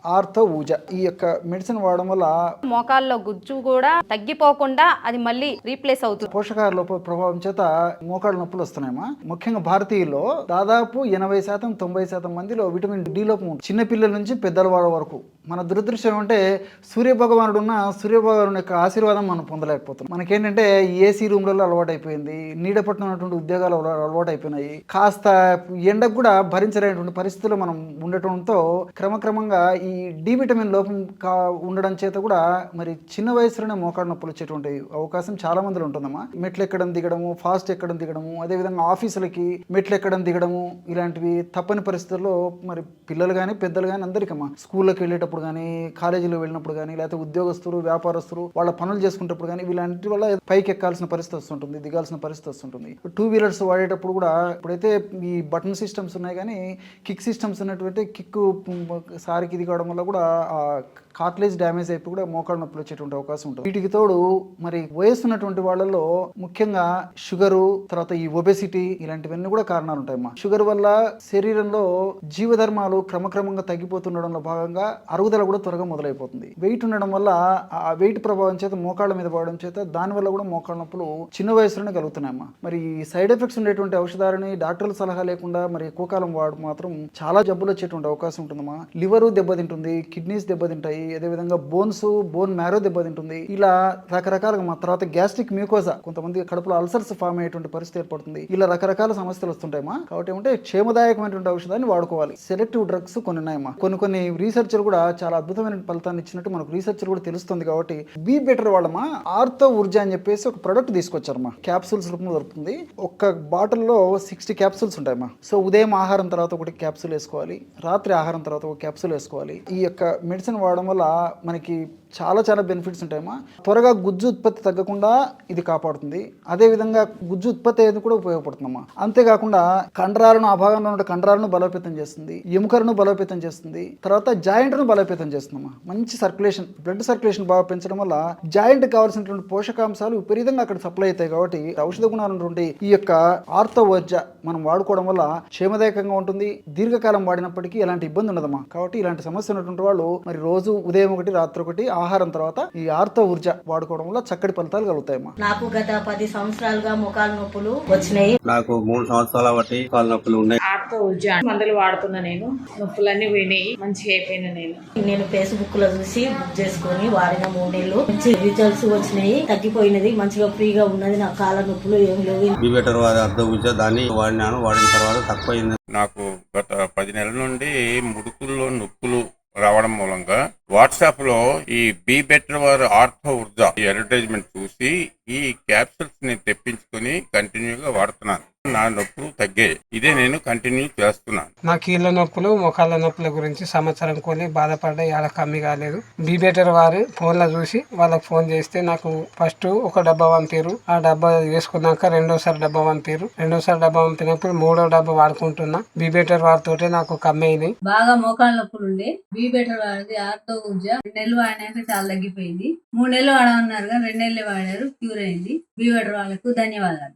Ortho ఊజా ఈ యొక్క medicine వాడడం వల్ల మోకాల్లో గుజ్జు కూడా తగ్గిపోకుండా అది మళ్ళీ రీప్లేస్ అవుతుంది. పోషకాహార లోప ప్రభావం చేత మోకాళ్ళ నొప్పులు వస్తున్నాయమ్మా. ముఖ్యంగా భారతీయుల్లో దాదాపు 80% 90% మందిలో విటమిన్ డి లోపం ఉంటుంది. చిన్న పిల్లల నుంచి పెద్దల వాళ్ళ వరకు. మన దురదృష్టం అంటే సూర్యభగవానుడు ఉన్న సూర్యభగవాను యొక్క ఆశీర్వాదం మనం పొందలేకపోతున్నాం. మనకేంటంటే ఏసీ రూమ్లలో అలవాటు అయిపోయింది, నీడ పట్టుకున్నటువంటి ఉద్యోగాలు అలవాటు అయిపోయినాయి, కాస్త ఎండకు కూడా భరించలేనటువంటి పరిస్థితుల్లో మనం ఉండటంతో క్రమక్రమంగా ఈ డి విటమిన్ లోపం ఉండడం చేత కూడా మరి చిన్న వయసులోనే మోకాళ్ళ నొప్పులు వచ్చేటువంటి అవకాశం చాలా మందిలో ఉంటుందమ్మా. మెట్లు ఎక్కడం దిగడము, ఫాస్ట్ ఎక్కడం దిగడము, అదేవిధంగా ఆఫీసులకి మెట్లు ఎక్కడం దిగడము, ఇలాంటివి తప్పని పరిస్థితుల్లో మరి పిల్లలు కానీ పెద్దలు కానీ అందరికమ్మా, స్కూల్లోకి వెళ్ళేటప్పుడు కానీ, కాలేజీలో వెళ్ళినప్పుడు కానీ, లేకపోతే ఉద్యోగస్తులు వ్యాపారస్తులు వాళ్ళ పనులు చేసుకునేటప్పుడు కానీ వీళ్ళంటి వల్ల పైకి ఎక్కాల్సిన పరిస్థితి వస్తుంటుంది, దిగాల్సిన పరిస్థితి వస్తుంటుంది. 2 వీలర్స్ వాడేటప్పుడు కూడా ఇప్పుడైతే ఈ బటన్ సిస్టమ్స్ ఉన్నాయి కానీ కిక్ సిస్టమ్స్ ఉన్నటువంటి కిక్ సారికి ఇది కావడం వల్ల కూడా కార్టిలేజ్ డ్యామేజ్ అయిపోయి కూడా మోకాళ్ళ నొప్పులు వచ్చేటువంటి అవకాశం ఉంటుంది. వీటికి తోడు మరి వయస్సు ఉన్నటువంటి వాళ్ళలో ముఖ్యంగా షుగరు, తర్వాత ఈ ఒబెసిటీ ఇలాంటివన్నీ కూడా కారణాలు ఉంటాయమ్మా. షుగర్ వల్ల శరీరంలో జీవధర్మాలు క్రమక్రమంగా తగ్గిపోతుండడంలో భాగంగా అరుగుదల కూడా త్వరగా మొదలైపోతుంది. వెయిట్ ఉండడం వల్ల ఆ వెయిట్ ప్రభావం చేత మోకాళ్ళ మీద పడడం చేత దానివల్ల కూడా మోకాళ్ళ నొప్పులు చిన్న వయసులోనే కలుగుతున్నాయమ్మా. మరి సైడ్ ఎఫెక్ట్స్ ఉండేటువంటి ఔషధాలని డాక్టర్ల సలహా లేకుండా మరి ఎక్కువ కాలం వాడు మాత్రం చాలా జబ్బులు వచ్చేటువంటి అవకాశం ఉంటుందమ్మా. లివరు దెబ్బతింటుంది, కిడ్నీస్ దెబ్బతింటాయి, అదేవిధంగా బోన్ మ్యారో దెబ్బతింటుంది. ఇలా రకరకాలుగా మా తర్వాత గ్యాస్ట్రిక్ మ్యూకోజా, కొంతమంది కడుపులో అల్సర్స్ ఫామ్ అయ్యేటువంటి పరిస్థితి ఏర్పడుతుంది. ఇలా రకరకాల సమస్యలు వస్తుంటాయమ్మా. కాబట్టి ఏమంటే క్షేమదాయకమైనటువంటి ఔషధాన్ని వాడుకోవాలి. సెలెక్టివ్ డ్రగ్స్ కొన్ని ఉన్నాయమ్మా. కొన్ని రీసెర్చ్లు కూడా చాలా అద్భుతమైన ఫలితాన్ని ఇచ్చినట్టు మనకు రీసెర్చ్ కూడా తెలుస్తుంది. కాబట్టి బీ బెటర్ వాళ్ళమా ఆర్థో ఊర్జా అని చెప్పేసి ఒక ప్రొడక్ట్ తీసుకొచ్చారమ్మా. క్యాప్సూల్స్ రూపంలో దొరుకుతుంది. ఒక్క బాటిల్లో 60 క్యాప్సూల్స్ ఉంటాయమ్మా. సో ఉదయం ఆహారం తర్వాత ఒకటి క్యాప్సూల్ వేసుకోవాలి, రాత్రి ఆహారం తర్వాత ఒక క్యాప్సూల్ వేసుకోవాలి. ఈ యొక్క మెడిసిన్ వాడడం వల్ల మనకి చాలా బెనిఫిట్స్ ఉంటాయమ్మా. త్వరగా గుజ్జు ఉత్పత్తి తగ్గకుండా ఇది కాపాడుతుంది. అదేవిధంగా గుజ్జు ఉత్పత్తి అయ్యేది కూడా ఉపయోగపడుతుందమ్మా. అంతేకాకుండా కండరాలను, ఆ భాగంలో ఉన్న కండరాలను బలోపేతం చేస్తుంది, ఎముకలను బలోపేతం చేస్తుంది, తర్వాత జాయింట్ను బలోపేతం చేస్తుందమ్మా. మంచి సర్క్యులేషన్, బ్లడ్ సర్క్యులేషన్ బాగా పెంచడం వల్ల జాయింట్ కావాల్సినటువంటి పోషకాంశాలు విపరీతంగా అక్కడ సప్లై అవుతాయి. కాబట్టి ఔషధ గుణాలు ఉన్నటువంటి ఈ యొక్క ఆర్థో ఊర్జా మనం వాడుకోవడం వల్ల క్షేమదాయకంగా ఉంటుంది. దీర్ఘకాలం వాడినప్పటికీ ఎలాంటి ఇబ్బంది ఉండదమ్మా. కాబట్టి ఇలాంటి సమస్య ఉన్నటువంటి వాళ్ళు మరి రోజు ఉదయం ఒకటి రాత్రి ఒకటి ఆహారం తర్వాత ఈ ఆర్థో ఊర్జా వాడుకోవడం వల్ల చక్కటి ఫలితాలు కలుగుతాయమ్మా. నాకు గత 10 సంవత్సరాలుగా మోకాలు నొప్పులు వచ్చినాయి. నాకు 3 సంవత్సరాల బట్టి కాలు నొప్పులు ఉన్నాయి. ఆర్థో ఊర్జా మందులు వాడుతున్నా, నేను నొప్పులన్నీ పోయినాయి, మంచిగా అయిపోయినా. నేను ఫేస్బుక్ లో చూసి బుక్ చేసుకుని వాడిన 3 నెలలు మంచి రిజల్ట్స్ వచ్చినాయి, తగ్గిపోయినది, మంచిగా ఫ్రీగా ఉన్నది. నా కాళ్ళ నొప్పులు ఏమి లేవు. బీ బెటర్ ఆర్థో ఊర్జా దాన్ని వాడిన తర్వాత తక్కువైంది. నాకు గత 10 నెలల నుండి ముడుకుల్లో నొప్పులు రావడం మూలంగా వాట్సాప్ లో ఈ బీ బెటర్ ఆర్థో ఊర్జా ఈ అడ్వర్టైజ్మెంట్ చూసి ఈ క్యాప్సూల్స్ ని తెప్పించుకుని కంటిన్యూగా వాడుతున్నాను. నా నొప్పులు తగ్గాయి. ఇదే నేను కంటిన్యూ చేస్తున్నాను. నా కీళ్ళ నొప్పులు, మోకాళ్ళ నొప్పుల గురించి సంవత్సరం కొని బాధపడ్డా ఎలా కమ్మి కాలేదు. బీ బెటర్ వారు ఫోన్లో చూసి వాళ్ళకి ఫోన్ చేస్తే నాకు ఫస్ట్ ఒక డబ్బా పంపారు. ఆ డబ్బా వేసుకున్నాక రెండోసారి డబ్బా పంపారు. రెండోసారి డబ్బా పంపినప్పుడు 3వ డబ్బా వాడుకుంటున్నా. బీ బెటర్ వారితోటే నాకు కమ్మి అయినాయి. బాగా మోకాళ్ళ నొప్పులు ఉండే బీ బెటర్ వాడిది ఆర్థో ఊర్జా 2 నెలలు వాడినాక చాలా తగ్గిపోయింది. 3 నెలలు వాడమన్నారు కానీ 2 నెలలు వాడారు, క్యూర్ అయింది. బీ బెటర్ వాళ్ళకు ధన్యవాదాలు.